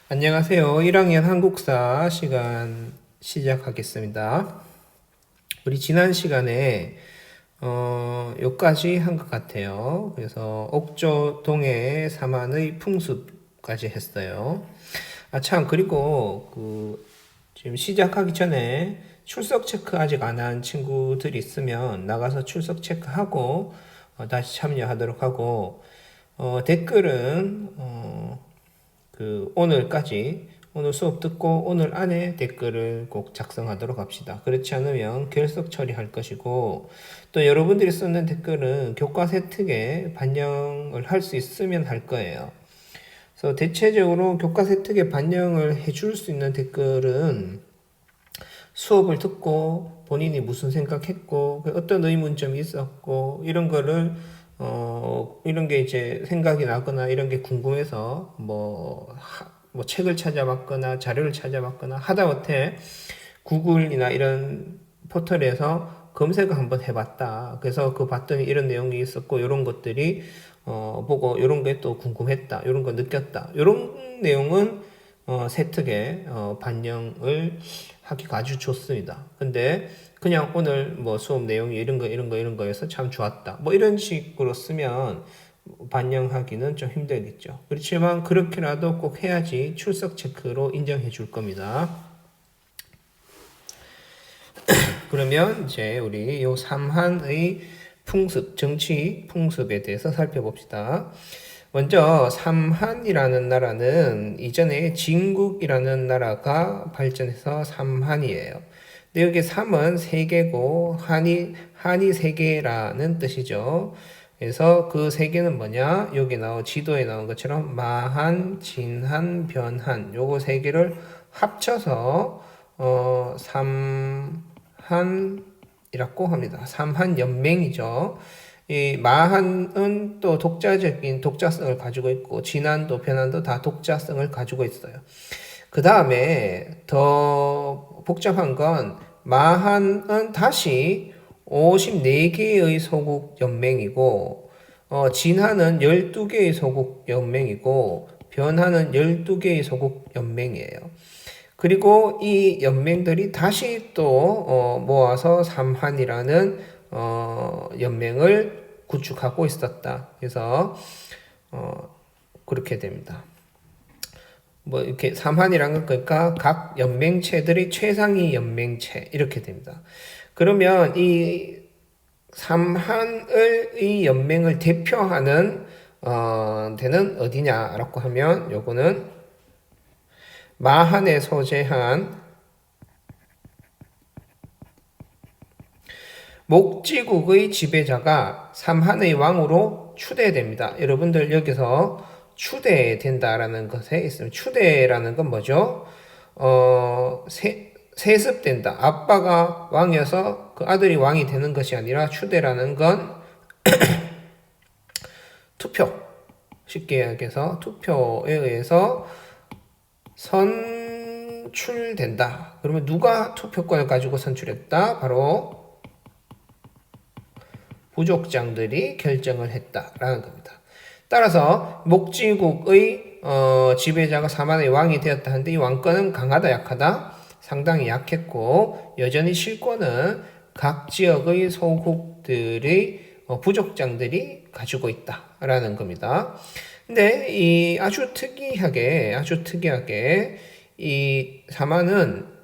안녕하세요. 1학년 한국사 시간 시작하겠습니다. 우리 지난 시간에 요까지 한 것 같아요. 그래서 옥조동의 사만의 풍습까지 했어요. 참, 그리고 지금 시작하기 전에 출석 체크 아직 안 한 친구들이 있으면 나가서 출석 체크하고 다시 참여하도록 하고, 댓글은 오늘 수업 듣고 오늘 안에 댓글을 꼭 작성하도록 합시다. 그렇지 않으면 결석 처리할 것이고, 또 여러분들이 쓰는 댓글은 교과세 특에 반영을 할 수 있으면 할 거예요. 그래서 대체적으로 교과세 특에 반영을 해줄 수 있는 댓글은 수업을 듣고 본인이 무슨 생각했고, 어떤 의문점이 있었고, 이런 게 이제 생각이 나거나 이런 게 궁금해서 뭐 책을 찾아봤거나 자료를 찾아봤거나 하다못해 구글이나 이런 포털에서 검색을 한번 해봤다. 그래서 봤더니 이런 내용이 있었고, 이런 것들이 보고 이런 게 또 궁금했다. 이런 거 느꼈다. 이런 내용은 세특에 반영을 하기가 아주 좋습니다. 근데 그냥 오늘 뭐 수업 내용이 이런 거여서 참 좋았다. 뭐 이런 식으로 쓰면 반영하기는 좀 힘들겠죠. 그렇지만 그렇게라도 꼭 해야지 출석 체크로 인정해 줄 겁니다. 그러면 이제 우리 요 삼한의 풍습, 정치 풍습에 대해서 살펴봅시다. 먼저 삼한이라는 나라는 이전에 진국이라는 나라가 발전해서 삼한이에요. 근데 여기 삼은 세계고 한이 세계라는 뜻이죠. 그래서 그 세계는 뭐냐? 여기 지도에 나온 것처럼 마한, 진한, 변한 요거 세 개를 합쳐서 삼한이라고 합니다. 삼한연맹이죠. 이 마한은 또 독자성을 가지고 있고, 진한도 변한도 다 독자성을 가지고 있어요. 그 다음에 더 복잡한 건 마한은 다시 54개의 소국 연맹이고, 진한은 12개의 소국 연맹이고, 변한은 12개의 소국 연맹이에요. 그리고 이 연맹들이 다시 또 모아서 삼한이라는 연맹을 구축하고 있었다. 그래서 그렇게 됩니다. 뭐 이렇게 삼한이란 건 그러니까 각 연맹체들의 최상위 연맹체 이렇게 됩니다. 그러면 이 삼한의 연맹을 대표하는 데는 어디냐라고 하면 요거는 마한에 소재한 목지국의 지배자가 삼한의 왕으로 추대됩니다. 여러분들 여기서 추대된다라는 것에 있으면 추대라는 건 뭐죠? 세습된다. 아빠가 왕이어서 그 아들이 왕이 되는 것이 아니라 추대라는 건 투표. 쉽게 얘기해서 투표에 의해서 선출된다. 그러면 누가 투표권을 가지고 선출했다? 바로 부족장들이 결정을 했다라는 겁니다. 따라서 목지국의 지배자가 사만의 왕이 되었다 하는데 이 왕권은 강하다 약하다? 상당히 약했고 여전히 실권은 각 지역의 소국들의 부족장들이 가지고 있다라는 겁니다. 근데 이 아주 특이하게 이 사만은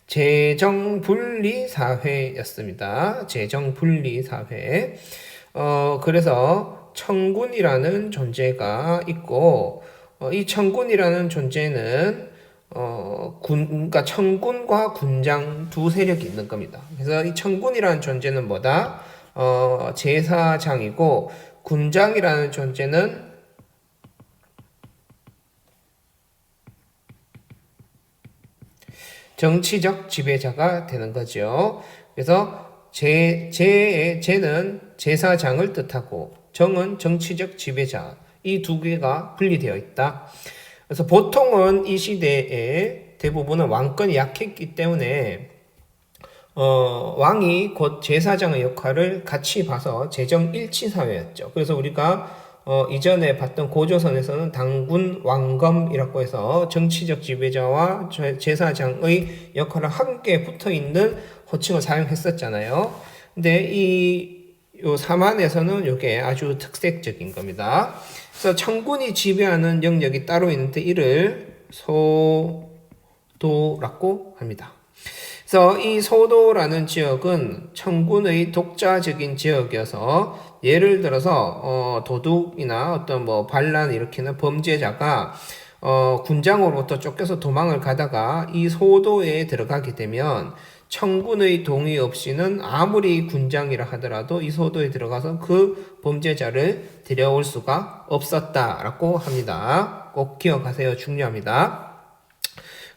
재정분리사회였습니다. 재정분리사회. 그래서 청군이라는 존재가 있고, 이 청군이라는 존재는, 그러니까 청군과 군장 두 세력이 있는 겁니다. 그래서 이 청군이라는 존재는 뭐다? 제사장이고, 군장이라는 존재는 정치적 지배자가 되는 거죠. 그래서 제는 제사장을 뜻하고 정은 정치적 지배자 이 두 개가 분리되어 있다. 그래서 보통은 이 시대에 대부분은 왕권이 약했기 때문에 왕이 곧 제사장의 역할을 같이 봐서 재정 일치 사회였죠. 그래서 우리가 이전에 봤던 고조선에서는 당군 왕검이라고 해서 정치적 지배자와 제사장의 역할을 함께 붙어 있는 호칭을 사용했었잖아요. 근데 요 삼한에서는 이게 아주 특색적인 겁니다. 그래서 청군이 지배하는 영역이 따로 있는데 이를 소도라고 합니다. 그래서 이 소도라는 지역은 청군의 독자적인 지역이어서 예를 들어서 도둑이나 어떤 뭐 반란 일으키는 범죄자가 군장으로부터 쫓겨서 도망을 가다가 이 소도에 들어가게 되면 청군의 동의 없이는 아무리 군장이라 하더라도 이 소도에 들어가서 그 범죄자를 데려올 수가 없었다라고 합니다. 꼭 기억하세요. 중요합니다.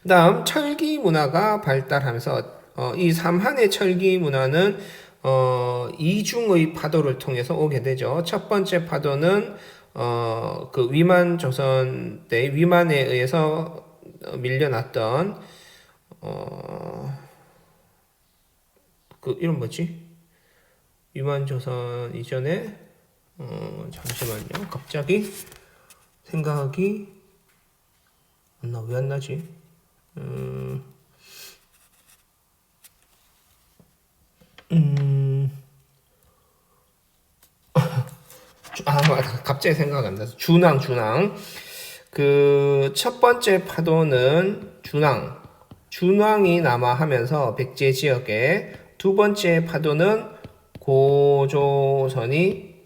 그 다음 철기 문화가 발달하면서 이 삼한의 철기 문화는 이중의 파도를 통해서 오게 되죠. 첫 번째 파도는 그 위만 조선 때 위만에 의해서 밀려났던 그 이름 뭐지? 위만 조선 이전에 잠시만요. 갑자기 생각이 왜 안 나지? 갑자기 생각 안 나서 준왕. 그 첫 번째 파도는 준왕이 남하하면서 백제 지역에, 두 번째 파도는 고조선이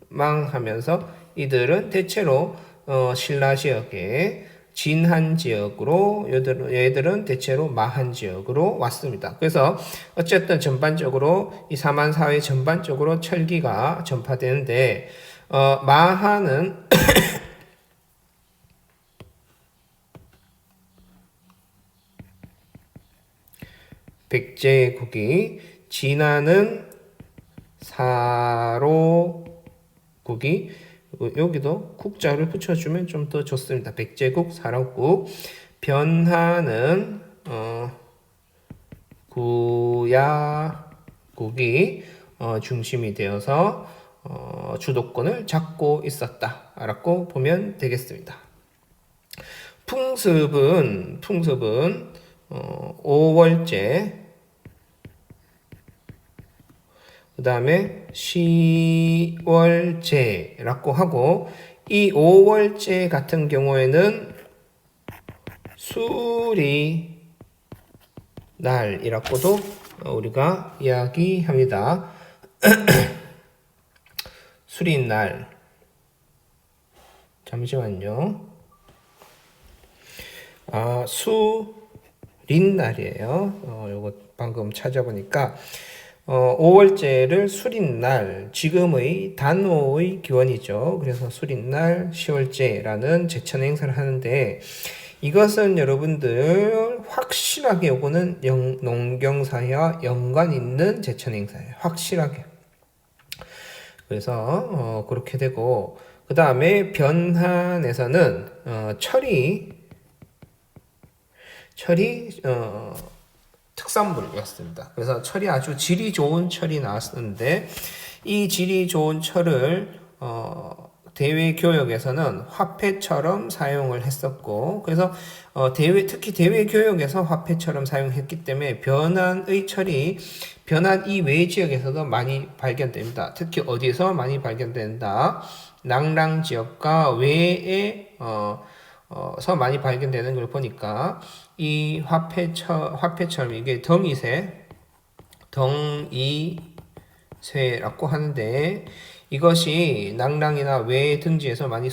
멸망하면서 이들은 대체로 신라 지역에, 진한 지역으로, 얘들은 대체로 마한 지역으로 왔습니다. 그래서 어쨌든 전반적으로 이 사만 사회 전반적으로 철기가 전파되는데 마한은 백제국이, 진한은 사로국이, 여기도 국자를 붙여주면 좀 더 좋습니다. 백제국, 사로국. 변하는 구야국이 중심이 되어서 주도권을 잡고 있었다라고 보면 되겠습니다. 풍습은 5월제, 그 다음에 10월제라고 하고, 이 5월제 같은 경우에는 수리날이라고도 우리가 이야기합니다. 수리날. 잠시만요. 수린날이에요. 요거 방금 찾아보니까 5월제를 수린날, 지금의 단오의 기원이죠. 그래서 수린날, 10월제라는 제천 행사를 하는데, 이것은 여러분들 확실하게 요거는 농경사회와 연관 있는 제천 행사예요. 확실하게. 그래서 그렇게 되고, 그 다음에 변한에서는 철이 특산물이었습니다. 그래서 철이 아주 질이 좋은 철이 나왔었는데, 이 질이 좋은 철을 대외 교역에서는 화폐처럼 사용을 했었고, 그래서 특히 대외 교역에서 화폐처럼 사용했기 때문에 변한의 철이 변한 이 외 지역에서도 많이 발견됩니다. 특히 어디서 많이 발견된다? 낭랑 지역과 외에 서 많이 발견되는 걸 보니까 이 화폐처럼 이게 덩이쇠라고 하는데, 이것이 낭랑이나 외 등지에서 많이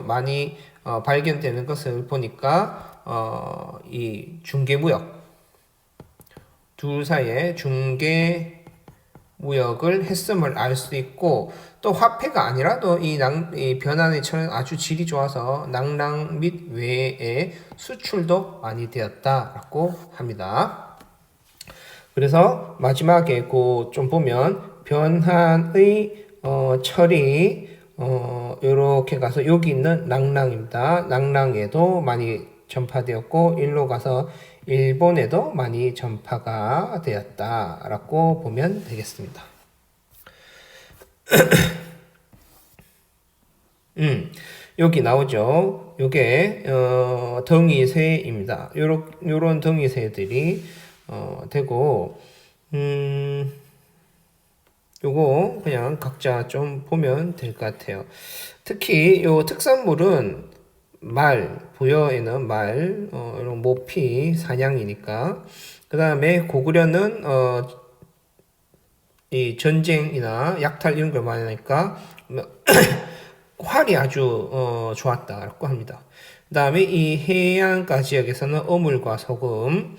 많이 발견되는 것을 보니까 이 중개무역, 둘 사이에 중개무역을 했음을 알 수 있고, 또 화폐가 아니라도 이 변한의 철은 아주 질이 좋아서 낭랑 및 외에 수출도 많이 되었다라고 합니다. 그래서 마지막에 좀 보면 변한의 철이 요렇게 가서 여기 있는 낭랑입니다. 낭랑에도 많이 전파되었고, 일로 가서 일본에도 많이 전파가 되었다라고 보면 되겠습니다. 여기 나오죠. 요게 덩이새입니다. 요런 덩이새들이 되고 요거 그냥 각자 좀 보면 될 것 같아요. 특히 요 특산물은 부여에는 이런 모피, 사냥이니까. 그 다음에 고구려는 이 전쟁이나 약탈 이런 걸 많이 하니까 활이 아주 좋았다고 합니다. 그 다음에 이 해안가 지역에서는 어물과 소금,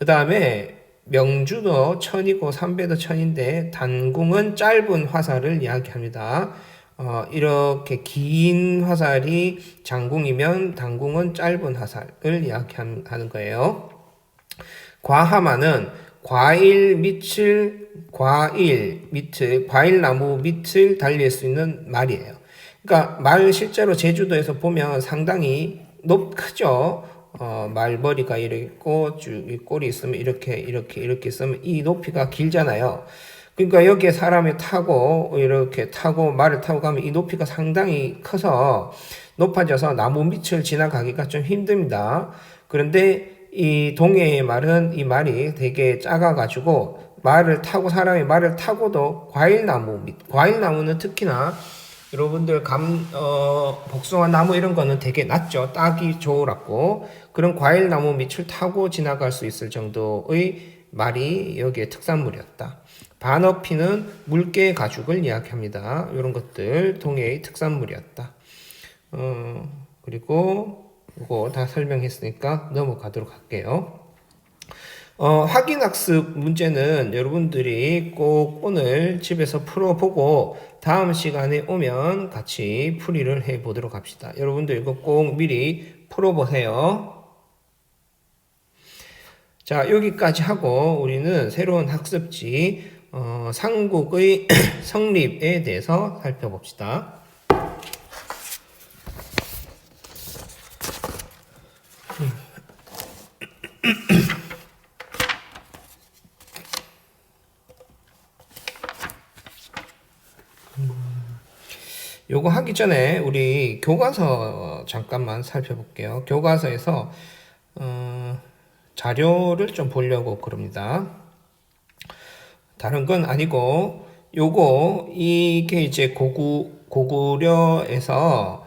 그 다음에 명주도 천이고 삼배도 천인데 단궁은 짧은 화살을 이야기합니다. 이렇게 긴 화살이 장궁이면 단궁은 짧은 화살을 이야기하는 거예요. 과하마는 과일나무 밑을 달릴 수 있는 말이에요. 그러니까 말 실제로 제주도에서 보면 상당히 크죠. 말머리가 이렇게 있고 쭉 꼬리 있으면 이렇게 있으면 이 높이가 길잖아요. 그러니까 여기에 사람이 이렇게 타고 말을 타고 가면 이 높이가 상당히 커서 높아져서 나무 밑을 지나가기가 좀 힘듭니다. 그런데 이 동해의 말은 이 말이 되게 작아가지고 사람이 말을 타고도 과일나무는 특히나 여러분들 복숭아 나무 이런 거는 되게 낮죠. 따기 좋으라고. 그런 과일나무 밑을 타고 지나갈 수 있을 정도의 말이 여기에 특산물이었다. 반어피는 물개 가죽을 이야기합니다. 이런 것들 동해의 특산물이었다. 그리고 이거 다 설명했으니까 넘어가도록 할게요. 확인학습 문제는 여러분들이 꼭 오늘 집에서 풀어보고 다음 시간에 오면 같이 풀이를 해보도록 합시다. 여러분들 이거 꼭 미리 풀어보세요. 자, 여기까지 하고 우리는 새로운 학습지 삼국의 성립에 대해서 살펴봅시다. 요거 하기 전에 우리 교과서 잠깐만 살펴볼게요. 교과서에서 자료를 좀 보려고 그럽니다. 다른 건 아니고 이게 이제 고구려에서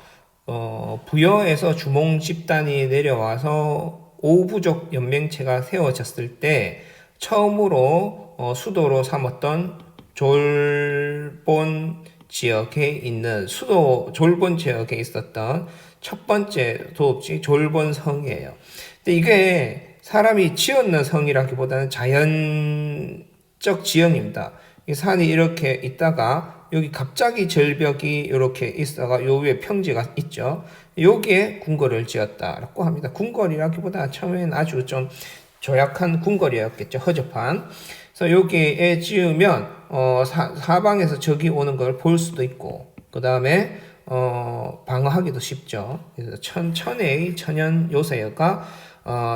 부여에서 주몽 집단이 내려와서 오부족 연맹체가 세워졌을 때 처음으로 수도로 삼았던 졸본 지역에 있었던 첫 번째 도읍지 졸본성이에요. 근데 이게 사람이 지었는 성이라기보다는 자연적 지형입니다. 이 산이 이렇게 있다가 여기 갑자기 절벽이 이렇게 있어가 요 위에 평지가 있죠. 여기에 궁궐을 지었다라고 합니다. 궁궐이라기보다 처음에는 아주 좀 조약한 궁궐이었겠죠. 허접한. 그래서 여기에 지으면 사방에서 적이 오는 걸 볼 수도 있고 그 다음에 방어하기도 쉽죠. 그래서 천의 천연 요새가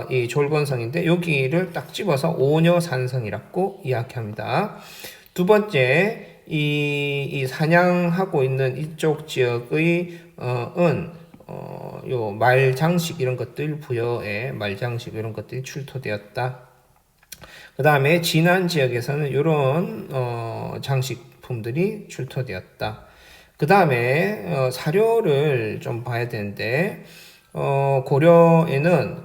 이 졸본성인데 여기를 딱 집어서 오녀산성이라고 이야기합니다. 두 번째 이 사냥하고 있는 이쪽 지역의 요 말장식 이런 것들 부여에 말장식 이런 것들이 출토되었다. 그 다음에 진안 지역에서는 이런 장식품들이 출토되었다. 그 다음에 사료를 좀 봐야 되는데 고구려에는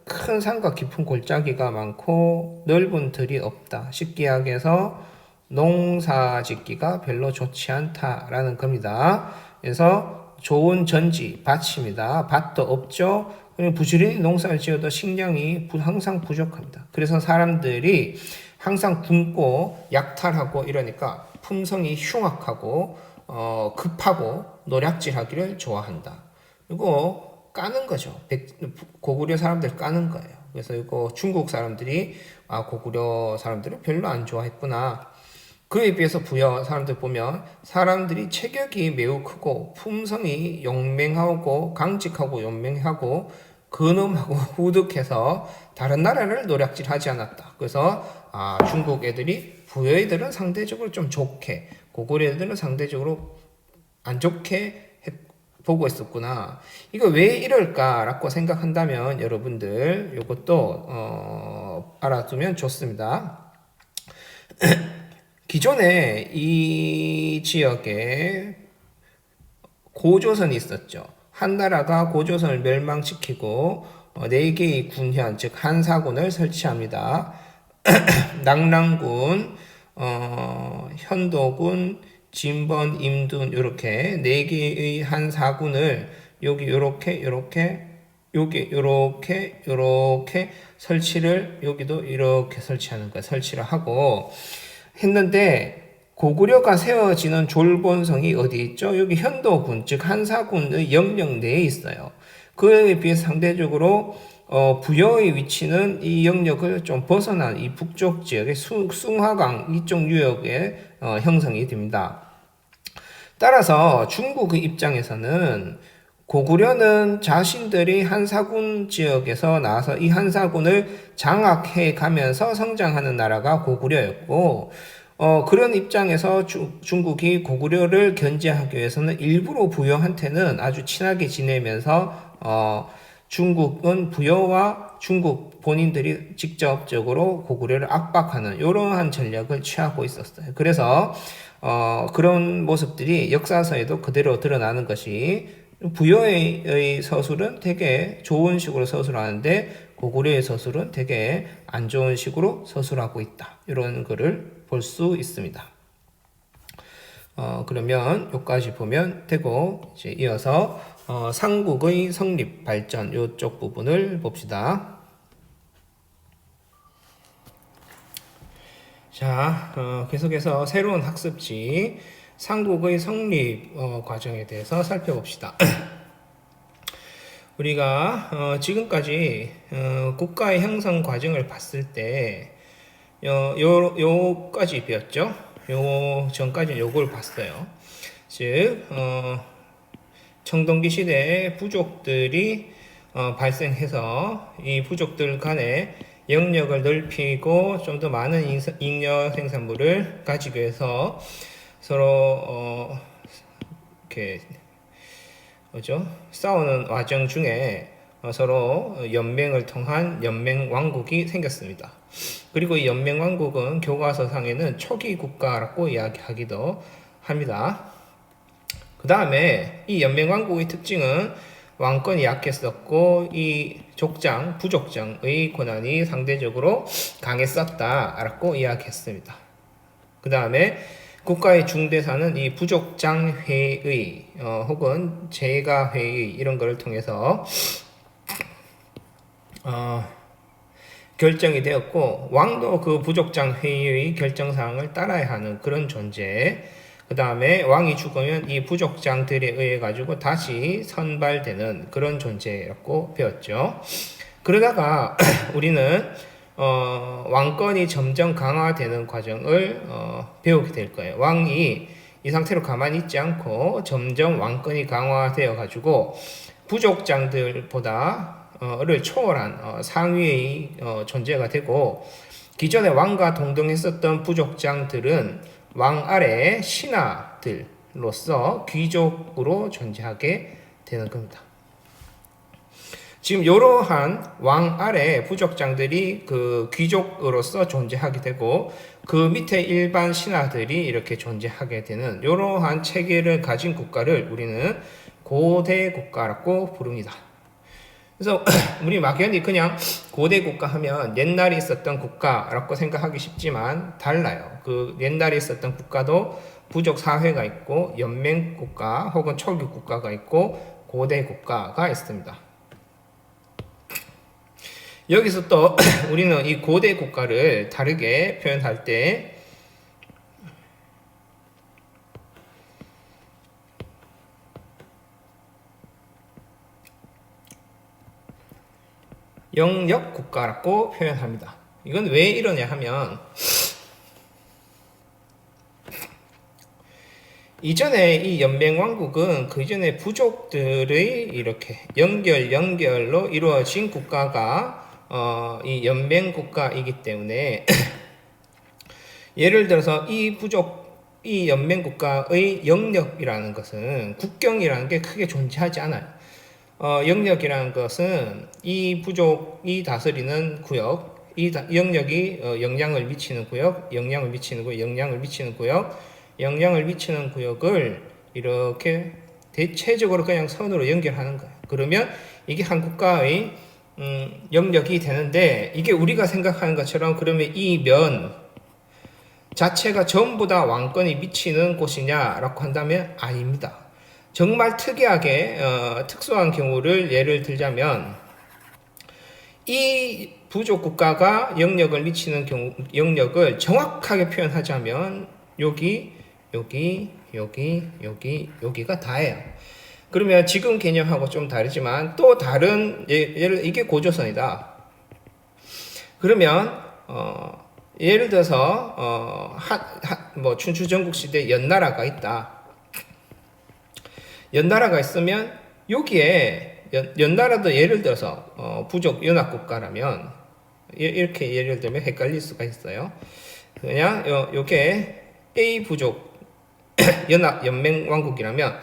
큰 산과 깊은 골짜기가 많고 넓은 들이 없다. 쉽게 이야기해서 농사짓기가 별로 좋지 않다라는 겁니다. 그래서 좋은 전지, 밭입니다. 밭도 없죠. 부지런히 농사를 지어도 식량이 항상 부족합니다. 그래서 사람들이 항상 굶고 약탈하고 이러니까 품성이 흉악하고 급하고 노략질하기를 좋아한다. 이거 까는 거죠. 고구려 사람들 까는 거예요. 그래서 이거 중국 사람들이 고구려 사람들을 별로 안 좋아했구나. 그에 비해서 부여 사람들 보면 사람들이 체격이 매우 크고 품성이 용맹하고 강직하고 용맹하고 근엄하고 후득해서 다른 나라를 노략질하지 않았다. 그래서 중국 애들이 부여 애들은 상대적으로 좀 좋게, 고구려 애들은 상대적으로 안 좋게 보고 있었구나. 이거 왜 이럴까라고 생각한다면 여러분들 이것도 알아두면 좋습니다. 기존에 이 지역에 고조선이 있었죠. 한나라가 고조선을 멸망시키고 4개의 군현, 즉 한사군을 설치합니다. 낙랑군, 현도군, 진번, 임둔 이렇게 4개의 한사군을 여기 요렇게 설치를 여기도 이렇게 설치하는 거야. 설치를 하고 했는데 고구려가 세워지는 졸본성이 어디 있죠? 여기 현도군, 즉 한사군의 영역 내에 있어요. 그에 비해 상대적으로 부여의 위치는 이 영역을 좀 벗어난 이 북쪽 지역의 숭화강 이쪽 유역에 형성이 됩니다. 따라서 중국의 입장에서는 고구려는 자신들이 한사군 지역에서 나와서 이 한사군을 장악해 가면서 성장하는 나라가 고구려였고, 그런 입장에서 중국이 고구려를 견제하기 위해서는 일부러 부여한테는 아주 친하게 지내면서 중국은 부여와 중국 본인들이 직접적으로 고구려를 압박하는 이러한 전략을 취하고 있었어요. 그래서 그런 모습들이 역사서에도 그대로 드러나는 것이 부여의 서술은 되게 좋은 식으로 서술하는데 고구려의 서술은 되게 안 좋은 식으로 서술하고 있다. 이런 거를 볼 수 있습니다. 그러면 여기까지 보면 되고 이제 이어서 삼국의 성립 발전 이쪽 부분을 봅시다. 자, 계속해서 새로운 학습지 삼국의 성립 과정에 대해서 살펴봅시다. 우리가 지금까지 국가의 형성 과정을 봤을 때 요까지 배웠죠. 요 전까지 요걸 봤어요. 즉 청동기 시대에 부족들이 발생해서 이 부족들 간에 영역을 넓히고 좀 더 많은 잉여 생산물을 가지기 위해서 서로 이렇게 싸우는 과정 중에 서로 연맹을 통한 연맹 왕국이 생겼습니다. 그리고 이 연맹 왕국은 교과서상에는 초기 국가라고 이야기하기도 합니다. 그 다음에 이 연맹 왕국의 특징은 왕권이 약했었고 이 족장, 부족장의 권한이 상대적으로 강했었다라고 이야기했습니다. 그 다음에 국가의 중대사는 이 부족장회의 혹은 제가회의 이런 것을 통해서 결정이 되었고 왕도 그 부족장회의의 결정사항을 따라야 하는 그런 존재. 그 다음에 왕이 죽으면 이 부족장들에 의해 가지고 다시 선발되는 그런 존재라고 배웠죠. 그러다가 우리는 왕권이 점점 강화되는 과정을 배우게 될 거예요. 왕이 이 상태로 가만히 있지 않고 점점 왕권이 강화되어 가지고 부족장들보다 를 초월한 상위의 존재가 되고 기존에 왕과 동등했었던 부족장들은 왕 아래 신하들로서 귀족으로 존재하게 되는 겁니다. 지금 이러한 왕 아래 부족장들이 그 귀족으로서 존재하게 되고 그 밑에 일반 신하들이 이렇게 존재하게 되는 이러한 체계를 가진 국가를 우리는 고대 국가라고 부릅니다. 그래서 우리 막연히 그냥 고대 국가 하면 옛날에 있었던 국가라고 생각하기 쉽지만 달라요. 그 옛날에 있었던 국가도 부족 사회가 있고 연맹 국가 혹은 초기 국가가 있고 고대 국가가 있습니다. 여기서 또 우리는 이 고대 국가를 다르게 표현할 때 영역 국가라고 표현합니다. 이건 왜 이러냐 하면 이전에 이 연맹왕국은 그 이전에 부족들의 이렇게 연결로 이루어진 국가가 이 연맹국가이기 때문에 예를 들어서 이 연맹국가의 영역이라는 것은 국경이라는 게 크게 존재하지 않아요. 영역이라는 것은 이 부족이 다스리는 구역, 영역이 영향을 미치는 구역, 영향을 미치는 구역을 이렇게 대체적으로 그냥 선으로 연결하는 거예요. 그러면 이게 한 국가의 영역이 되는데, 이게 우리가 생각하는 것처럼 그러면 이 면 자체가 전부 다 왕권이 미치는 곳이냐라고 한다면 아닙니다. 정말 특이하게 특수한 경우를 예를 들자면, 이 부족 국가가 영역을 미치는 경우, 영역을 정확하게 표현하자면 여기가 다예요. 그러면 지금 개념하고 좀 다르지만 또 다른 이게 고조선이다. 그러면 예를 들어서 뭐 춘추 전국 시대 연나라가 있다. 연나라가 있으면 여기에 연나라도 예를 들어서 부족 연합국가라면 이렇게 예를 들면 헷갈릴 수가 있어요. 그냥 요게 A 부족 연맹왕국이라면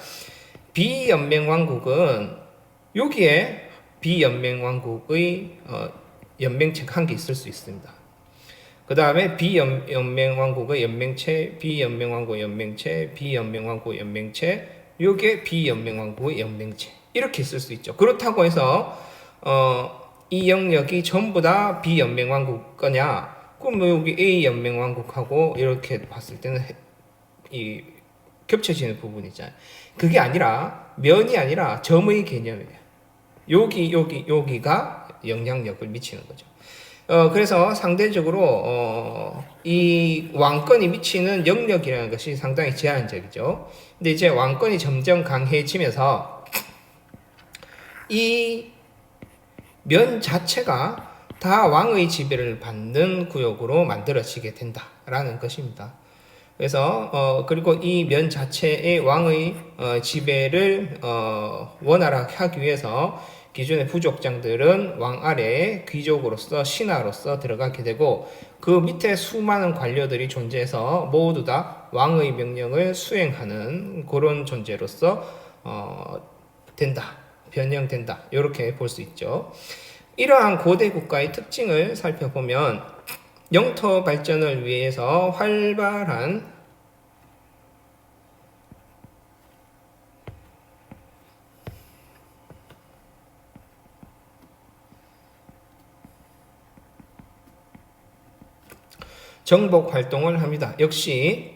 B 연맹왕국은 여기에 B 연맹왕국의 연맹체가 한 개 있을 수 있습니다. 그 다음에 B 연맹왕국의 연맹체, B 연맹왕국 연맹체, B 연맹왕국 연맹체, 요게 B 연맹왕국의 연맹체, 이렇게 있을 수 있죠. 그렇다고 해서 이 영역이 전부 다 B 연맹왕국 거냐? 그럼 뭐 여기 A 연맹왕국하고 이렇게 봤을 때는 이 겹쳐지는 부분이잖아요. 그게 아니라 면이 아니라 점의 개념이에요. 여기가 영향력을 미치는 거죠. 그래서 상대적으로 이 왕권이 미치는 영역이라는 것이 상당히 제한적이죠. 근데 이제 왕권이 점점 강해지면서 이 면 자체가 다 왕의 지배를 받는 구역으로 만들어지게 된다라는 것입니다. 그래서 그리고 이 면 자체의 왕의 지배를 원활하게 하기 위해서 기존의 부족장들은 왕 아래에 귀족으로서 신하로서 들어가게 되고, 그 밑에 수많은 관료들이 존재해서 모두 다 왕의 명령을 수행하는 그런 존재로서 변형된다, 이렇게 볼 수 있죠. 이러한 고대 국가의 특징을 살펴보면 영토 발전을 위해서 활발한 정복 활동을 합니다. 역시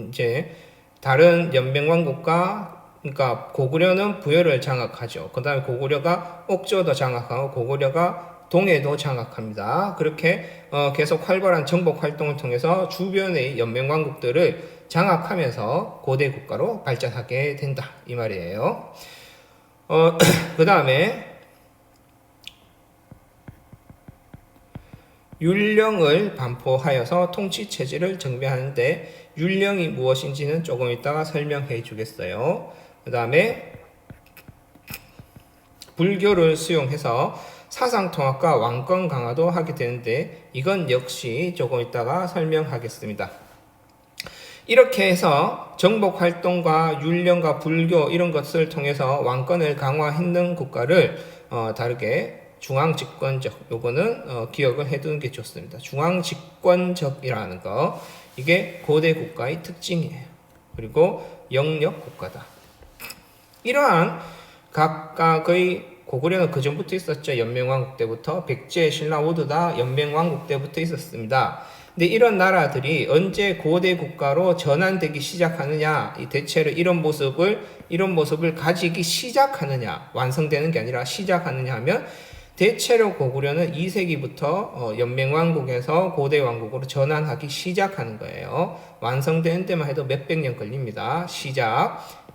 이제 다른 연맹왕국과, 그러니까 고구려는 부여를 장악하죠. 그 다음에 고구려가 옥저도 장악하고 고구려가 동해도 장악합니다. 그렇게 계속 활발한 정복 활동을 통해서 주변의 연맹왕국들을 장악하면서 고대 국가로 발전하게 된다, 이 말이에요. 그 다음에 율령을 반포하여서 통치 체제를 정비하는데, 율령이 무엇인지는 조금 이따가 설명해 주겠어요. 그 다음에 불교를 수용해서 사상 통합과 왕권 강화도 하게 되는데, 이건 역시 조금 이따가 설명하겠습니다. 이렇게 해서 정복 활동과 율령과 불교 이런 것을 통해서 왕권을 강화했는 국가를 다르게 중앙집권적, 요거는 기억을 해두는 게 좋습니다. 중앙집권적이라는 거, 이게 고대 국가의 특징이에요. 그리고 영역 국가다. 이러한 각각의, 고구려는 그 전부터 있었죠. 연맹왕국 때부터. 백제, 신라 모두 다 연맹왕국 때부터 있었습니다. 근데 이런 나라들이 언제 고대 국가로 전환되기 시작하느냐, 대체로 이런 모습을 가지기 시작하느냐, 완성되는 게 아니라 시작하느냐 하면, 대체로 고구려는 2세기부터 연맹왕국에서 고대왕국으로 전환하기 시작하는 거예요. 완성되는 데만 해도 몇백 년 걸립니다.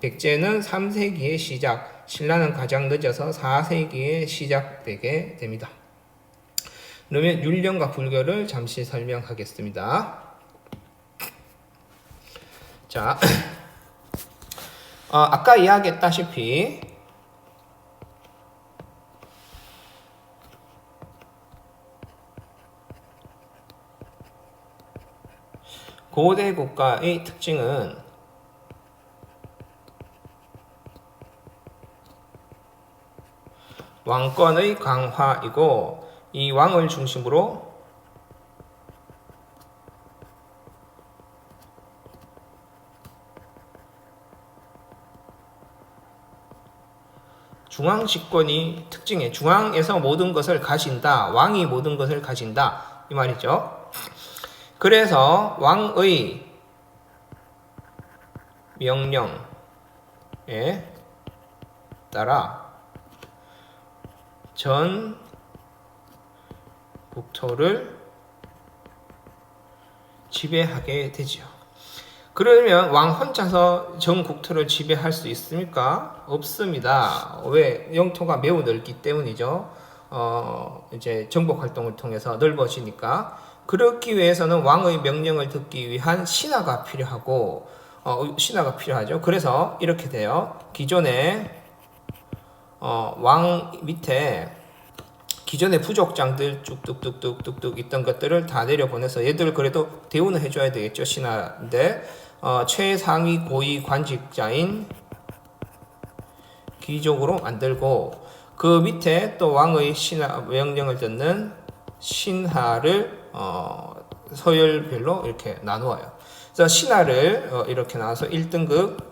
백제는 3세기에 시작, 신라는 가장 늦어서 4세기에 시작되게 됩니다. 그러면 율령과 불교를 잠시 설명하겠습니다. 자, 아까 이야기했다시피 고대 국가의 특징은 왕권의 강화이고, 이 왕을 중심으로 중앙 집권이 특징이에요. 중앙에서 모든 것을 가진다. 왕이 모든 것을 가진다. 이 말이죠. 그래서 왕의 명령에 따라 전 국토를 지배하게 되죠. 그러면 왕 혼자서 전 국토를 지배할 수 있습니까? 없습니다. 왜? 영토가 매우 넓기 때문이죠. 이제 정복 활동을 통해서 넓어지니까. 그렇기 위해서는 왕의 명령을 듣기 위한 신하가 필요하고, 신하가 필요하죠. 그래서 이렇게 돼요. 기존에 왕 밑에 기존의 부족장들 뚝뚝뚝뚝뚝뚝 있던 것들을 다 내려보내서 얘들 그래도 대우는 해줘야 되겠죠. 신하인데 최상위 고위 관직자인 귀족으로 만들고, 그 밑에 또 왕의 신하 명령을 듣는 신하를 서열별로 이렇게 나누어요. 그래서 신하를 이렇게 나눠서 1등급,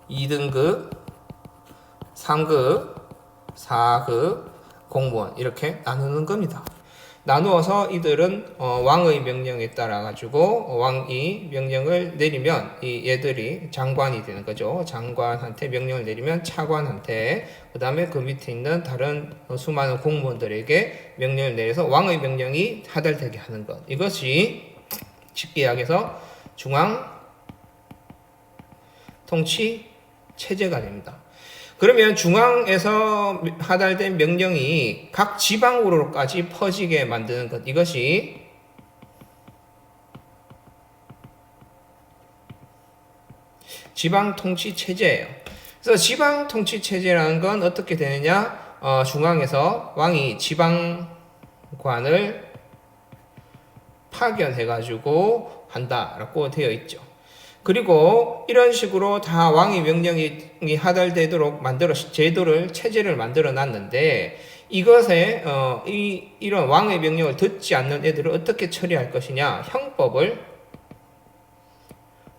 2등급, 3급, 4급 공무원 이렇게 나누는 겁니다. 나누어서 이들은 왕의 명령에 따라 가지고 왕이 명령을 내리면 얘들이 장관이 되는 거죠. 장관한테 명령을 내리면 차관한테, 그 다음에 그 밑에 있는 다른 수많은 공무원들에게 명령을 내려서 왕의 명령이 하달되게 하는 것. 이것이 쉽게 이야기해서 중앙 통치 체제가 됩니다. 그러면 중앙에서 하달된 명령이 각 지방으로까지 퍼지게 만드는 것, 이것이 지방 통치 체제예요. 그래서 지방 통치 체제라는 건 어떻게 되느냐? 중앙에서 왕이 지방관을 파견해가지고 한다라고 되어 있죠. 그리고 이런 식으로 다 왕의 명령이 하달되도록 제도를 만들어 놨는데, 이것에 이런 왕의 명령을 듣지 않는 애들을 어떻게 처리할 것이냐?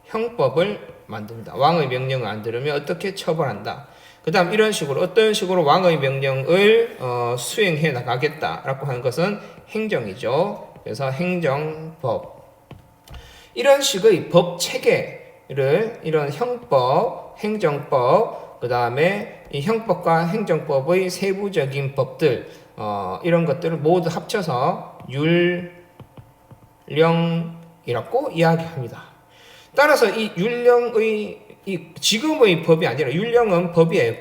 형법을 만듭니다. 왕의 명령을 안 들으면 어떻게 처벌한다. 그 다음 이런 식으로 어떤 식으로 왕의 명령을 수행해 나가겠다라고 하는 것은 행정이죠. 그래서 행정법, 이런 식의 법 체계를, 이런 형법, 행정법, 그 다음에 이 형법과 행정법의 세부적인 법들, 이런 것들을 모두 합쳐서 율령이라고 이야기합니다. 따라서 이 율령의, 지금의 법이 아니라 율령은 법이에요,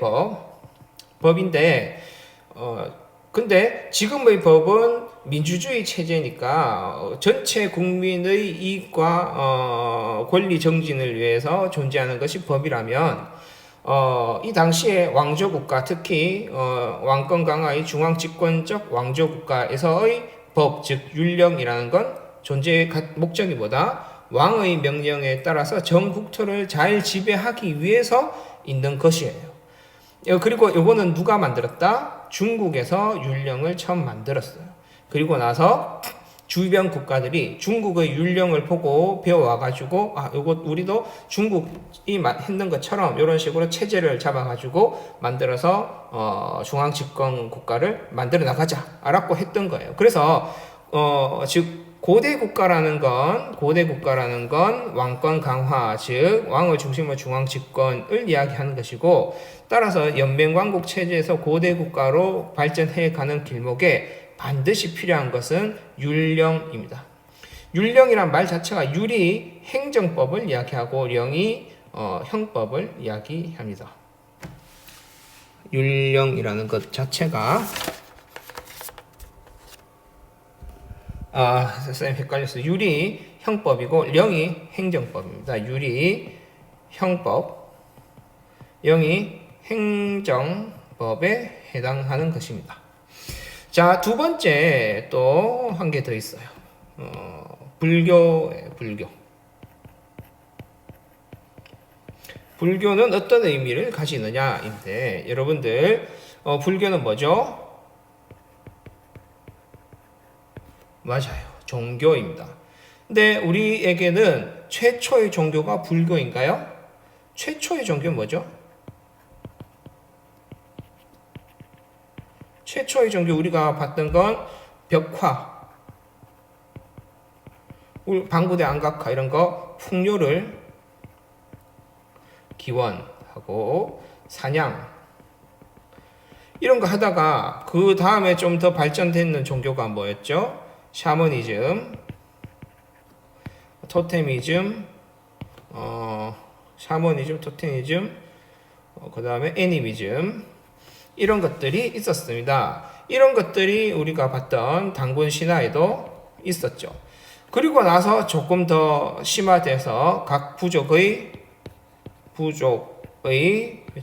법인데, 근데 지금의 법은 민주주의 체제니까 전체 국민의 이익과 권리 정진을 위해서 존재하는 것이 법이라면, 이 당시에 왕조국가, 특히 왕권 강화의 중앙집권적 왕조국가에서의 법, 즉 율령이라는 건 존재의 목적이 뭐다? 왕의 명령에 따라서 전 국토를 잘 지배하기 위해서 있는 것이에요. 그리고 이거는 누가 만들었다? 중국에서 율령을 처음 만들었어요. 그리고 나서 주변 국가들이 중국의 율령을 보고 배워와가지고, 요거 우리도 중국이 했는 것처럼 이런 식으로 체제를 잡아가지고 만들어서 중앙집권 국가를 만들어 나가자라고 했던 거예요. 그래서 즉 고대 국가라는 건 왕권 강화, 즉 왕을 중심으로 중앙 집권을 이야기하는 것이고, 따라서 연맹왕국 체제에서 고대 국가로 발전해 가는 길목에 반드시 필요한 것은 율령입니다. 율령이란 말 자체가 율이 행정법을 이야기하고 령이 형법을 이야기합니다. 율령이라는 것 자체가 선생님 헷갈렸어요. 율이 형법이고 령이 행정법입니다. 율이 형법, 영이 행정법에 해당하는 것입니다. 자, 두 번째 또 한 개 더 있어요. 불교. 불교는 어떤 의미를 가지느냐인데, 여러분들, 불교는 뭐죠? 맞아요. 종교입니다. 근데 우리에게는 최초의 종교가 불교인가요? 최초의 종교는 뭐죠? 최초의 종교 우리가 봤던 건 벽화, 방구대 안각화 이런 거 풍요를 기원하고 사냥 이런 거 하다가 그 다음에 좀 더 발전되는 종교가 뭐였죠? 샤머니즘, 토테미즘, 샤머니즘, 토테미즘, 그 다음에 애니미즘 이런 것들이 있었습니다. 이런 것들이 우리가 봤던 단군 신화에도 있었죠. 그리고 나서 조금 더 심화돼서 각 부족의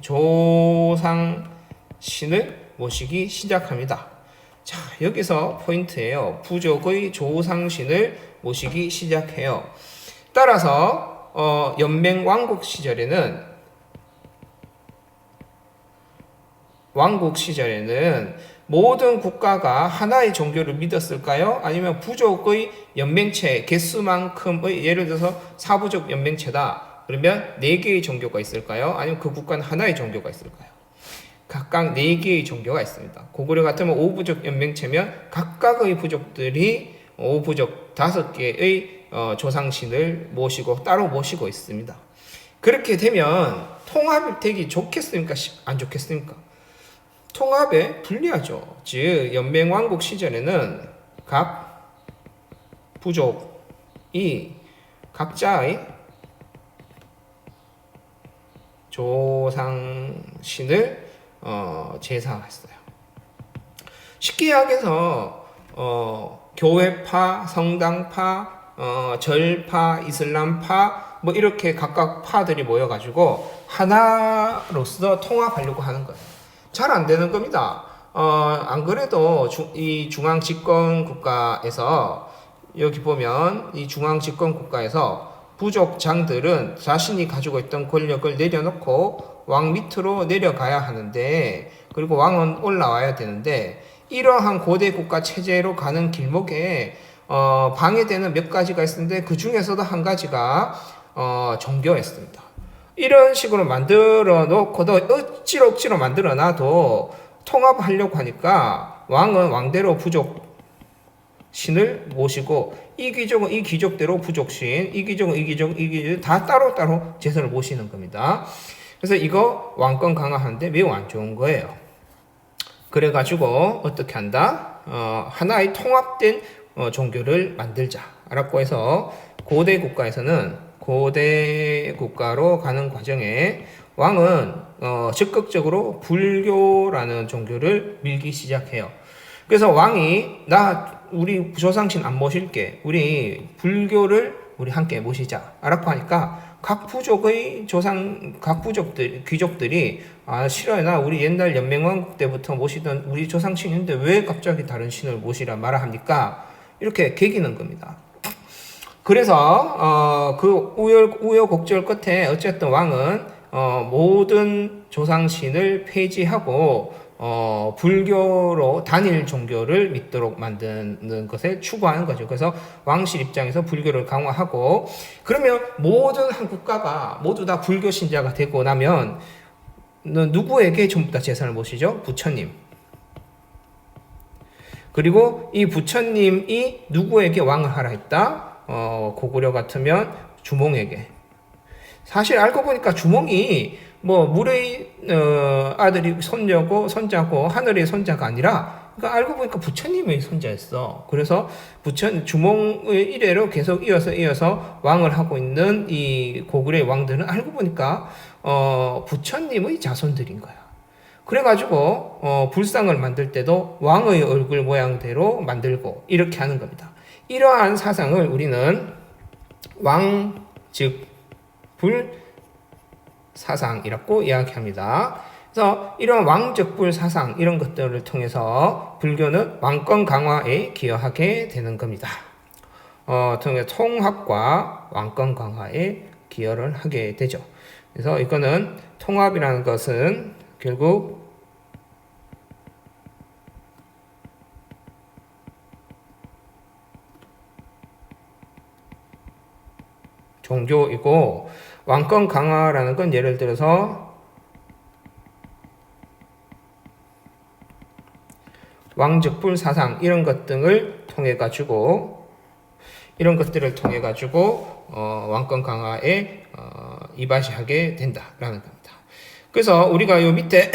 조상 신을 모시기 시작합니다. 자, 여기서 포인트예요. 부족의 조상 신을 모시기 시작해요. 따라서 연맹 왕국 시절에는 모든 국가가 하나의 종교를 믿었을까요? 아니면 부족의 연맹체 개수만큼의, 예를 들어서 사부족 연맹체다. 그러면 4개의 종교가 있을까요? 아니면 그 국가는 하나의 종교가 있을까요? 각각 4개의 종교가 있습니다. 고구려 같으면 5부족 연맹체면 각각의 부족들이 5부족 5개의 조상신을 모시고 따로 모시고 있습니다. 그렇게 되면 통합이 되기 좋겠습니까? 안 좋겠습니까? 통합에 불리하죠. 즉 연맹왕국 시절에는 각 부족이 각자의 조상신을 제사했어요. 쉽게 이야기해서 교회파, 성당파, 절파, 이슬람파 뭐 이렇게 각각 파들이 모여가지고 하나로서 통합하려고 하는 거예요. 잘 안 되는 겁니다. 안 그래도 이 중앙 집권 국가에서 여기 보면 이 중앙 집권 국가에서 부족장들은 자신이 가지고 있던 권력을 내려놓고 왕 밑으로 내려가야 하는데, 그리고 왕은 올라와야 되는데, 이러한 고대 국가 체제로 가는 길목에 방해되는 몇 가지가 있었는데 그 중에서도 한 가지가 종교였습니다. 이런 식으로 만들어 놓고도 억지로 만들어 놔도 통합하려고 하니까 왕은 왕대로 부족 신을 모시고 이 귀족은 이 귀족대로 부족신, 이 귀족은 이 귀족 다 따로따로 제사를 모시는 겁니다. 그래서 이거 왕권 강화하는데 매우 안 좋은 거예요. 그래가지고 어떻게 한다? 하나의 통합된 종교를 만들자라고 해서 고대 국가로 가는 과정에 왕은 적극적으로 불교라는 종교를 밀기 시작해요. 그래서 왕이 우리 조상신 안 모실게, 우리 불교를 우리 함께 모시자 라고 하니까 각 귀족들이 싫어요. 나 우리 옛날 연맹왕국 때부터 모시던 우리 조상신인데 왜 갑자기 다른 신을 모시라 말아 합니까? 이렇게 개기는 겁니다. 그래서 그 우여곡절 끝에 어쨌든 왕은 모든 조상신을 폐지하고 불교로 단일 종교를 믿도록 만드는 것을 추구하는 거죠. 그래서 왕실 입장에서 불교를 강화하고, 그러면 모든 한 국가가 모두 다 불교 신자가 되고 나면 누구에게 전부 다 제사를 모시죠? 부처님. 그리고 이 부처님이 누구에게 왕을 하라 했다? 고구려 같으면 주몽에게. 사실 알고 보니까 주몽이 물의 아들이 손자고 하늘의 손자가 아니라, 그러니까 알고 보니까 부처님의 손자였어. 그래서 주몽의 이래로 계속 이어서 왕을 하고 있는 이 고구려의 왕들은 알고 보니까 부처님의 자손들인 거야. 그래가지고 불상을 만들 때도 왕의 얼굴 모양대로 만들고 이렇게 하는 겁니다. 이러한 사상을 우리는 왕, 즉 사상이라고 이야기합니다. 그래서 이런 왕적불 사상 이런 것들을 통해서 불교는 왕권 강화에 기여하게 되는 겁니다. 통합과 왕권 강화에 기여를 하게 되죠. 그래서 이거는 통합이라는 것은 결국 종교이고, 왕권 강화라는 건 예를 들어서 왕적불 사상 이런 것 등을 통해 가지고 왕권 강화에 이바지하게 된다라는 겁니다. 그래서 우리가 요 밑에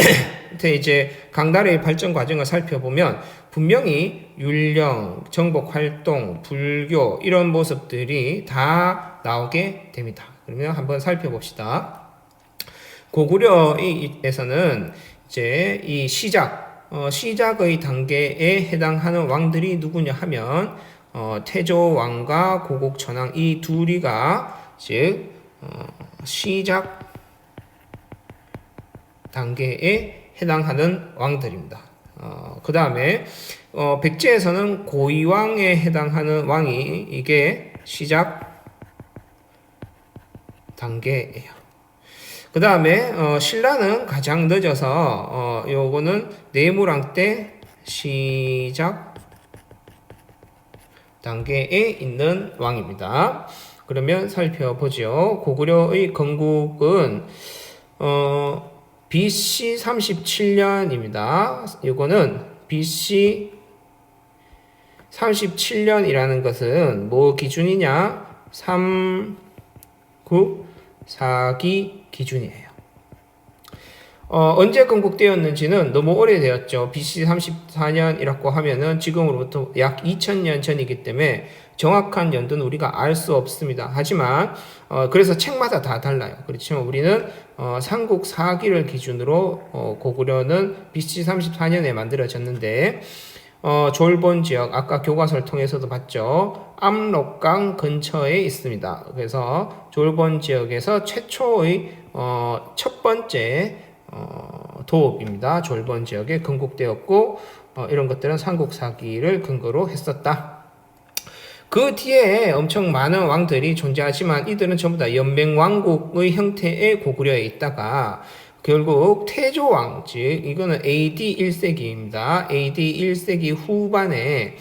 이제 강달의 발전 과정을 살펴보면 분명히 율령, 정복 활동, 불교 이런 모습들이 다 나오게 됩니다. 그러면 한번 살펴봅시다. 고구려에서는 이제 이 시작의 단계에 해당하는 왕들이 누구냐 하면 태조왕과 고국천왕 이 둘이가 즉 시작 단계에 해당하는 왕들입니다. 그 다음에 백제에서는 고이왕에 해당하는 왕이 이게 시작 단계예요. 그 다음에 신라는 가장 늦어서 요거는 내무랑 때 시작 단계에 있는 왕입니다. 그러면 살펴보죠. 고구려의 건국은 BC 37년입니다. 이거는 BC 37년이라는 것은 뭐 기준이냐? 394기 기준이에요. 언제 건국되었는지는 너무 오래되었죠. BC 34년이라고 하면은 지금으로부터 약 2000년 전이기 때문에 정확한 연도는 우리가 알 수 없습니다. 하지만 그래서 책마다 다 달라요. 그렇지만 우리는 삼국 4기를 기준으로 고구려는 BC 34년에 만들어졌는데 졸본 지역 아까 교과서를 통해서도 봤죠. 압록강 근처에 있습니다. 그래서 졸본 지역에서 최초의 첫 번째 도읍입니다. 졸본 지역에 건국되었고 이런 것들은 삼국 4기를 근거로 했었다. 그 뒤에 엄청 많은 왕들이 존재하지만 이들은 전부 다 연맹왕국의 형태의 고구려에 있다가 결국 태조왕, 즉 이거는 AD 1세기입니다. AD 1세기 후반에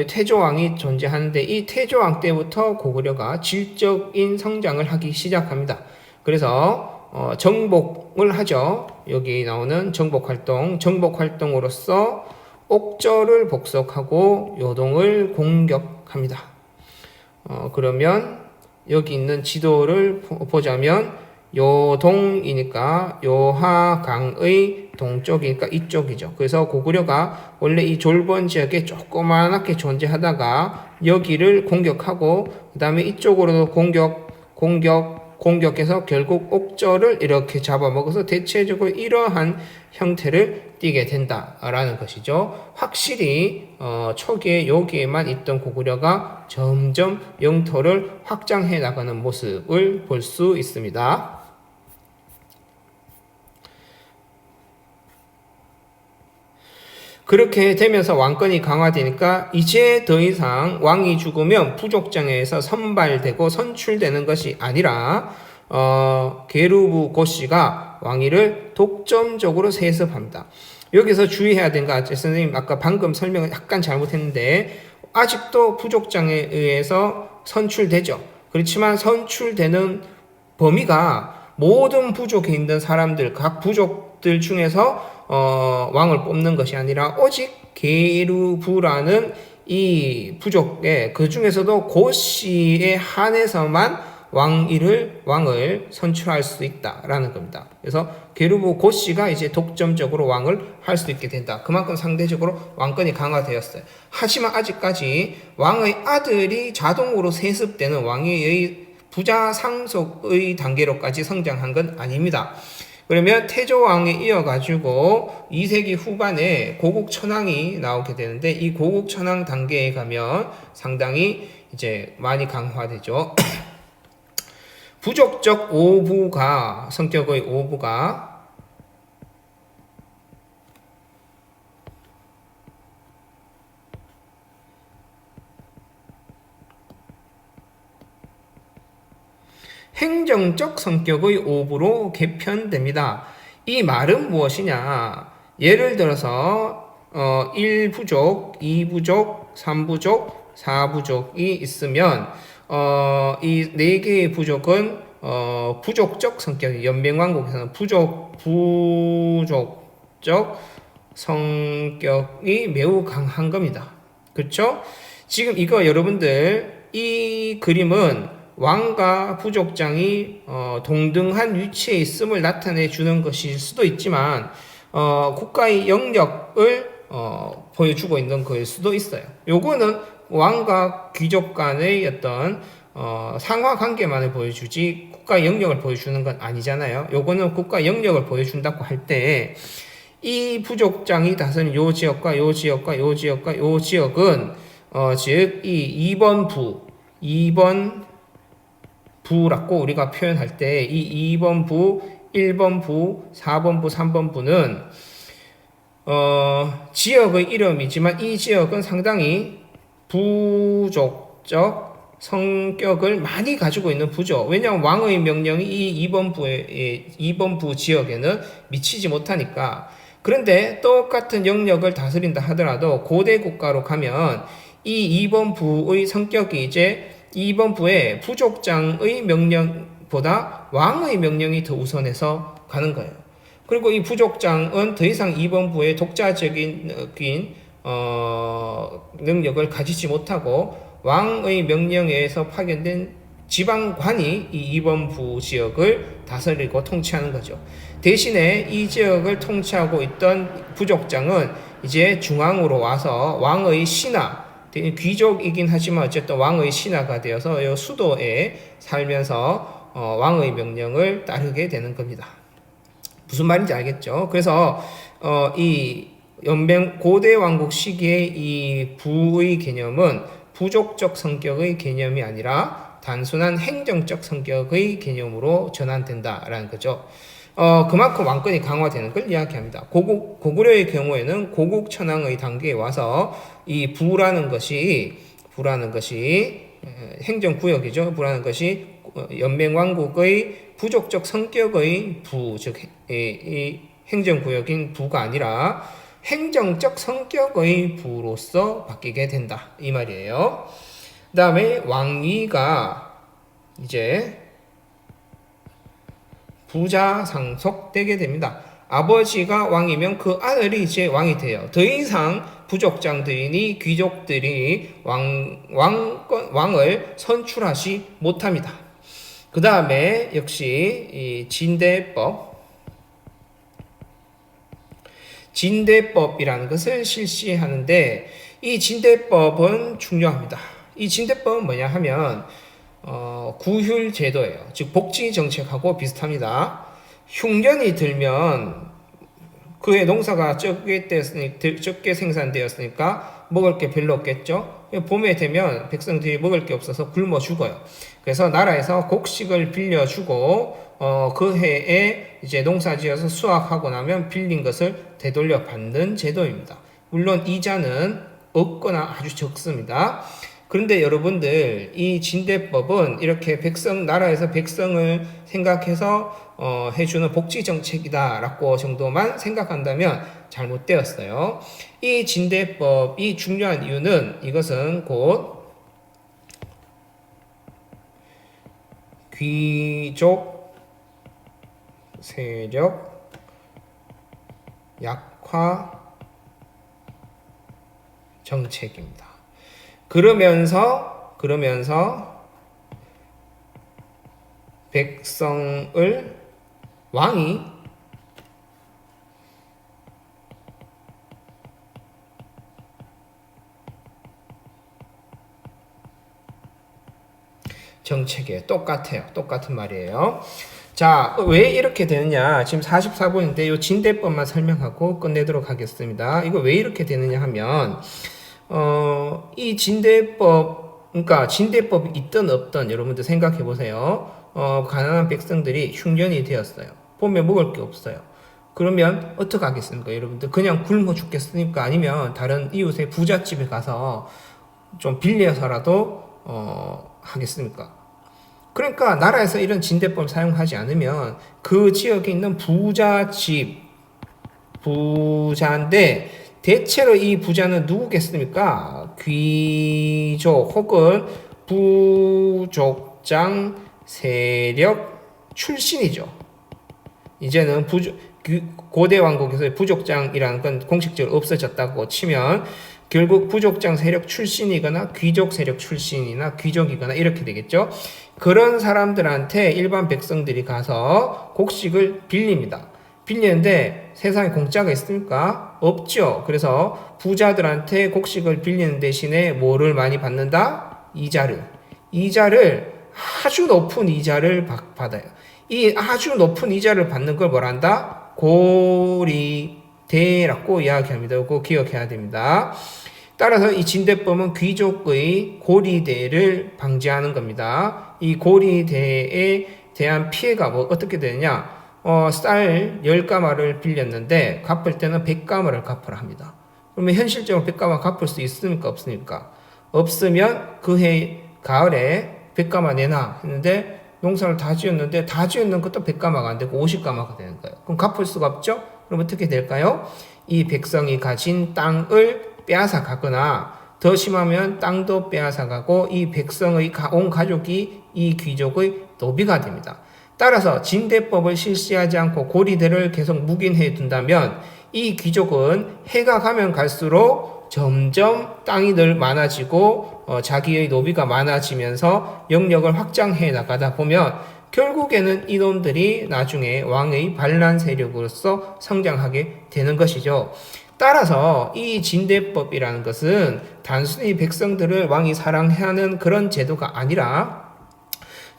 태조왕이 존재하는데 이 태조왕 때부터 고구려가 질적인 성장을 하기 시작합니다. 그래서 정복을 하죠. 여기 나오는 정복활동으로서 옥저를 복속하고 요동을 공격합니다. 그러면 여기 있는 지도를 보자면 요동이니까 요하강의 동쪽이니까 이쪽이죠. 그래서 고구려가 원래 이 졸본 지역에 조그맣게 존재하다가 여기를 공격하고 그 다음에 이쪽으로도 공격해서 결국 옥저를 이렇게 잡아먹어서 대체적으로 이러한 형태를 띠게 된다라는 것이죠. 확실히 초기에 여기에만 있던 고구려가 점점 영토를 확장해 나가는 모습을 볼 수 있습니다. 그렇게 되면서 왕권이 강화되니까 이제 더 이상 왕이 죽으면 부족장에서 선발되고 선출되는 것이 아니라 게르부 고씨가 왕위를 독점적으로 세습합니다. 여기서 주의해야 되는 거 선생님 아까 방금 설명을 약간 잘못했는데 아직도 부족장에 의해서 선출되죠. 그렇지만 선출되는 범위가 모든 부족에 있는 사람들 각 부족들 중에서 왕을 뽑는 것이 아니라 오직 게르부라는 이 부족에 그 중에서도 고씨에 한해서만 왕을 선출할 수 있다라는 겁니다. 그래서 게르부 고씨가 이제 독점적으로 왕을 할 수 있게 된다. 그만큼 상대적으로 왕권이 강화되었어요. 하지만 아직까지 왕의 아들이 자동으로 세습되는 왕위의 부자 상속의 단계로까지 성장한 건 아닙니다. 그러면 태조왕에 이어가지고 2세기 후반에 고국천왕이 나오게 되는데 이 고국천왕 단계에 가면 상당히 이제 많이 강화되죠. 부족적 오부가 성격의 오부가 행정적 성격의 오부로 개편됩니다. 이 말은 무엇이냐? 예를 들어서 1부족, 2부족, 3부족, 4부족이 있으면 이 네 개의 부족은 부족적 성격이 연맹왕국에서는 부족적 성격이 매우 강한 겁니다. 그렇죠? 지금 이거 여러분들 이 그림은 왕과 부족장이 동등한 위치에 있음을 나타내 주는 것일 수도 있지만 국가의 영역을 보여주고 있는 거일 수도 있어요. 요거는 왕과 귀족 간의 어떤 상하 관계만을 보여주지 국가 영역을 보여주는 건 아니잖아요. 요거는 국가 영역을 보여준다고 할 때 이 부족장이 다스린 요 지역과 요 지역과 요 지역과 요 지역은 즉 이 2번 부라고 우리가 표현할 때 이 2번 부, 1번 부, 4번 부, 3번 부는 지역의 이름이지만 이 지역은 상당히 부족적 성격을 많이 가지고 있는 부죠. 왜냐하면 왕의 명령이 이 2번 부 지역에는 미치지 못하니까. 그런데 똑같은 영역을 다스린다 하더라도 고대 국가로 가면 이 2번 부의 성격이 이제 2번 부의 부족장의 명령보다 왕의 명령이 더 우선해서 가는 거예요. 그리고 이 부족장은 더 이상 2번 부의 독자적인 능력을 가지지 못하고 왕의 명령에 의해서 파견된 지방관이 이 2번 부 지역을 다스리고 통치하는 거죠. 대신에 이 지역을 통치하고 있던 부족장은 이제 중앙으로 와서 왕의 신하, 귀족이긴 하지만 어쨌든 왕의 신하가 되어서 이 수도에 살면서 왕의 명령을 따르게 되는 겁니다. 무슨 말인지 알겠죠? 그래서 이 고대 왕국 시기의 이 부의 개념은 부족적 성격의 개념이 아니라 단순한 행정적 성격의 개념으로 전환된다라는 거죠. 그만큼 왕권이 강화되는 걸 이야기합니다. 고구려의 경우에는 고국천왕의 단계에 와서 이 부라는 것이 행정구역이죠. 부라는 것이 연맹왕국의 부족적 성격의 부, 즉 이 행정구역인 부가 아니라 행정적 성격의 부로서 바뀌게 된다. 이 말이에요. 그 다음에 왕위가 이제 부자 상속되게 됩니다. 아버지가 왕이면 그 아들이 이제 왕이 돼요. 더 이상 부족장들이니 귀족들이 왕을 선출하지 못합니다. 그 다음에 역시 이 진대법이라는 것을 실시하는데 이 진대법은 중요합니다. 이 진대법은 뭐냐 하면 구휼 제도예요. 즉 복지 정책하고 비슷합니다. 흉년이 들면 그의 농사가 적게 생산되었으니까 먹을 게 별로 없겠죠. 봄에 되면 백성들이 먹을 게 없어서 굶어 죽어요. 그래서 나라에서 곡식을 빌려주고 그 해에 이제 농사지어서 수확하고 나면 빌린 것을 되돌려 받는 제도입니다. 물론 이자는 없거나 아주 적습니다. 그런데 여러분들 이 진대법은 이렇게 나라에서 백성을 생각해서 해주는 복지 정책이다라고 정도만 생각한다면 잘못되었어요. 이 진대법이 중요한 이유는 이것은 곧 귀족 세력 약화 정책입니다. 그러면서 왕이 정책에 똑같아요. 똑같은 말이에요. 자, 왜 이렇게 되느냐? 지금 44분인데 이 진대법만 설명하고 끝내도록 하겠습니다. 이거 왜 이렇게 되느냐 하면 이 진대법, 그러니까 진대법이 있든 없든 여러분들 생각해 보세요. 가난한 백성들이 흉년이 되었어요. 봄에 먹을 게 없어요. 그러면 어떻게 하겠습니까, 여러분들? 그냥 굶어 죽겠습니까? 아니면 다른 이웃의 부잣집에 가서 좀 빌려서라도 하겠습니까? 그러니까 나라에서 이런 진대법을 사용하지 않으면 그 지역에 있는 부자인데 대체로 이 부자는 누구겠습니까? 귀족 혹은 부족장 세력 출신이죠. 이제는 고대 왕국에서 부족장이라는 건 공식적으로 없어졌다고 치면 결국 부족장 세력 출신이거나 귀족 세력 출신이나 귀족이거나 이렇게 되겠죠. 그런 사람들한테 일반 백성들이 가서 곡식을 빌립니다. 빌리는데 세상에 공짜가 있습니까? 없죠. 그래서 부자들한테 곡식을 빌리는 대신에 뭐를 많이 받는다? 이자를 아주 높은 이자를 받아요. 이 아주 높은 이자를 받는 걸 뭐란다? 고리대라고 이야기합니다. 그거 기억해야 됩니다. 따라서 이 진대법은 귀족의 고리대를 방지하는 겁니다. 이 고리대에 대한 피해가 어떻게 되느냐? 쌀 10가마를 빌렸는데 갚을 때는 100가마를 갚으라 합니다. 그러면 현실적으로 100가마 갚을 수 있습니까? 없습니까? 없으면 그 해 가을에 100가마 내놔 했는데 농사를 다 지었는데 다 지었는 것도 100가마가 안 되고 50가마가 되는 거예요. 그럼 갚을 수가 없죠? 그럼 어떻게 될까요? 이 백성이 가진 땅을 빼앗아 가거나 더 심하면 땅도 빼앗아 가고 이 백성의 온 가족이 이 귀족의 노비가 됩니다. 따라서 진대법을 실시하지 않고 고리대를 계속 묵인해 둔다면 이 귀족은 해가 가면 갈수록 점점 땅이 늘 많아지고 자기의 노비가 많아지면서 영역을 확장해 나가다 보면 결국에는 이놈들이 나중에 왕의 반란 세력으로서 성장하게 되는 것이죠. 따라서 이 진대법이라는 것은 단순히 백성들을 왕이 사랑하는 그런 제도가 아니라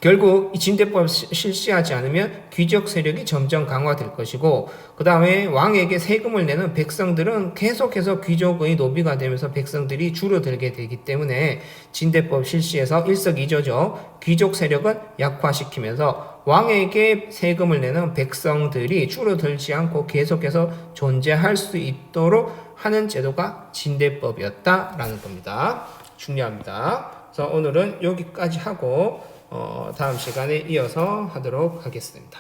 결국 이 진대법을 실시하지 않으면 귀족 세력이 점점 강화될 것이고 그 다음에 왕에게 세금을 내는 백성들은 계속해서 귀족의 노비가 되면서 백성들이 줄어들게 되기 때문에 진대법 실시해서 일석이조죠. 귀족 세력은 약화시키면서 왕에게 세금을 내는 백성들이 줄어들지 않고 계속해서 존재할 수 있도록 하는 제도가 진대법이었다라는 겁니다. 중요합니다. 그래서 오늘은 여기까지 하고 다음 시간에 이어서 하도록 하겠습니다.